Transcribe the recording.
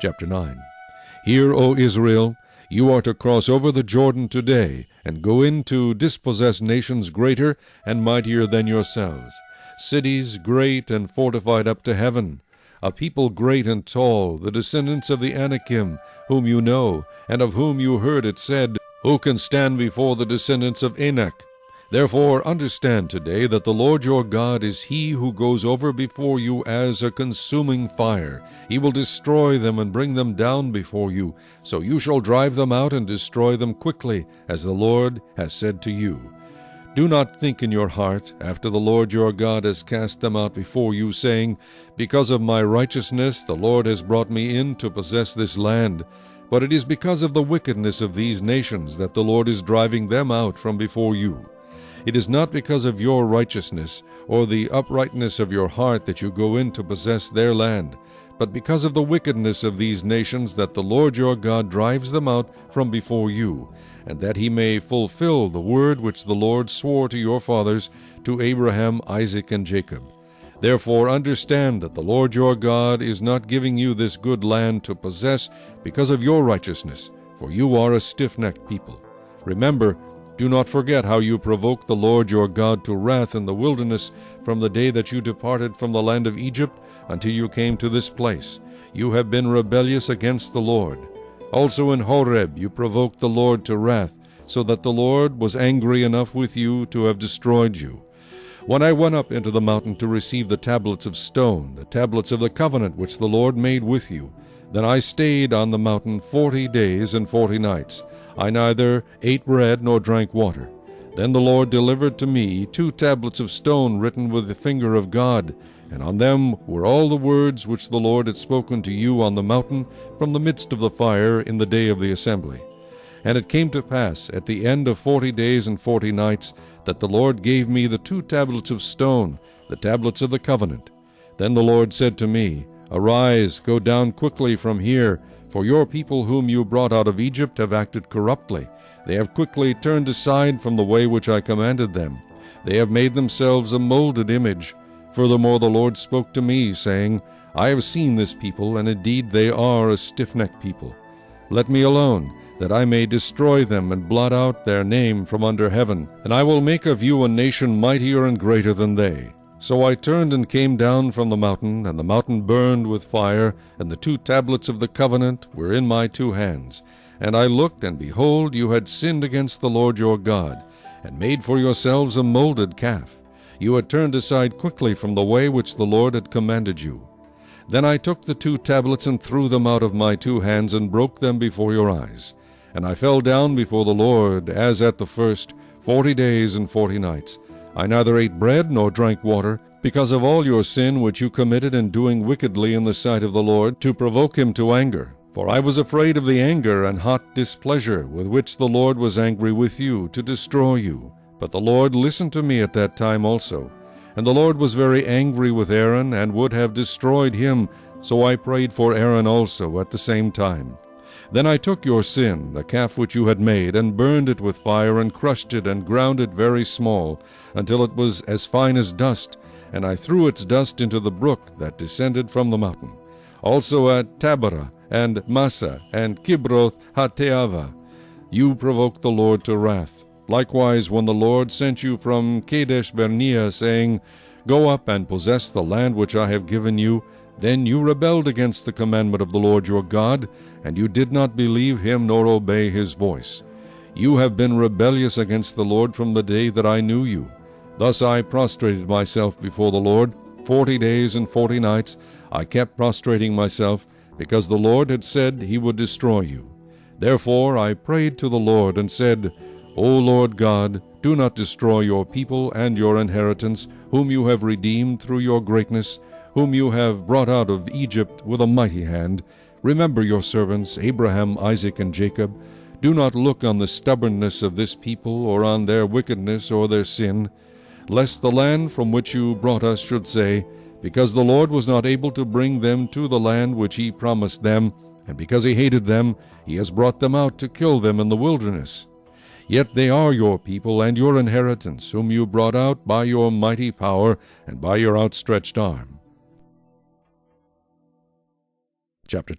Chapter 9. Hear, O Israel, you are to cross over the Jordan today, and go in to dispossess nations greater and mightier than yourselves, cities great and fortified up to heaven, a people great and tall, the descendants of the Anakim, whom you know, and of whom you heard it said, Who can stand before the descendants of Anak? Therefore understand today that the Lord your God is he who goes over before you as a consuming fire. He will destroy them and bring them down before you, so you shall drive them out and destroy them quickly, as the Lord has said to you. Do not think in your heart, after the Lord your God has cast them out before you, saying, Because of my righteousness the Lord has brought me in to possess this land. But it is because of the wickedness of these nations that the Lord is driving them out from before you. It is not because of your righteousness or the uprightness of your heart that you go in to possess their land, but because of the wickedness of these nations that the Lord your God drives them out from before you, and that he may fulfill the word which the Lord swore to your fathers, to Abraham, Isaac, and Jacob. Therefore understand that the Lord your God is not giving you this good land to possess because of your righteousness, for you are a stiff-necked people. Remember, do not forget how you provoked the Lord your God to wrath in the wilderness from the day that you departed from the land of Egypt until you came to this place. You have been rebellious against the Lord. Also in Horeb you provoked the Lord to wrath, so that the Lord was angry enough with you to have destroyed you. When I went up into the mountain to receive the tablets of stone, the tablets of the covenant which the Lord made with you, then I stayed on the mountain 40 days and 40 nights. I neither ate bread nor drank water. Then the Lord delivered to me 2 tablets of stone written with the finger of God, and on them were all the words which the Lord had spoken to you on the mountain from the midst of the fire in the day of the assembly. And it came to pass at the end of 40 days and 40 nights that the Lord gave me the 2 tablets of stone, the tablets of the covenant. Then the Lord said to me, Arise, go down quickly from here, for your people whom you brought out of Egypt have acted corruptly. They have quickly turned aside from the way which I commanded them. They have made themselves a molded image. Furthermore the Lord spoke to me, saying, I have seen this people, and indeed they are a stiff-necked people. Let me alone, that I may destroy them and blot out their name from under heaven, and I will make of you a nation mightier and greater than they. So I turned and came down from the mountain, and the mountain burned with fire, and the 2 tablets of the covenant were in my 2 hands. And I looked, and behold, you had sinned against the Lord your God, and made for yourselves a molded calf. You had turned aside quickly from the way which the Lord had commanded you. Then I took the 2 tablets and threw them out of my 2 hands, and broke them before your eyes. And I fell down before the Lord, as at the first, 40 days and 40 nights. I neither ate bread nor drank water, because of all your sin which you committed in doing wickedly in the sight of the Lord, to provoke him to anger. For I was afraid of the anger and hot displeasure with which the Lord was angry with you, to destroy you. But the Lord listened to me at that time also. And the Lord was very angry with Aaron, and would have destroyed him, so I prayed for Aaron also at the same time. Then I took your sin, the calf which you had made, and burned it with fire, and crushed it, and ground it very small, until it was as fine as dust, and I threw its dust into the brook that descended from the mountain. Also at Taberah, and Massa, and Kibroth Hattaavah, you provoked the Lord to wrath. Likewise, when the Lord sent you from Kadesh Barnea, saying, Go up and possess the land which I have given you, then you rebelled against the commandment of the Lord your God, and you did not believe him nor obey his voice. You have been rebellious against the Lord from the day that I knew you. Thus I prostrated myself before the Lord 40 days and 40 nights. I kept prostrating myself, because the Lord had said he would destroy you. Therefore I prayed to the Lord, and said, O Lord God, do not destroy your people and your inheritance, whom you have redeemed through your greatness, whom you have brought out of Egypt with a mighty hand. Remember your servants Abraham, Isaac, and Jacob. Do not look on the stubbornness of this people, or on their wickedness or their sin, lest the land from which you brought us should say, Because the Lord was not able to bring them to the land which he promised them, and because he hated them, he has brought them out to kill them in the wilderness. Yet they are your people and your inheritance, whom you brought out by your mighty power and by your outstretched arm. Chapter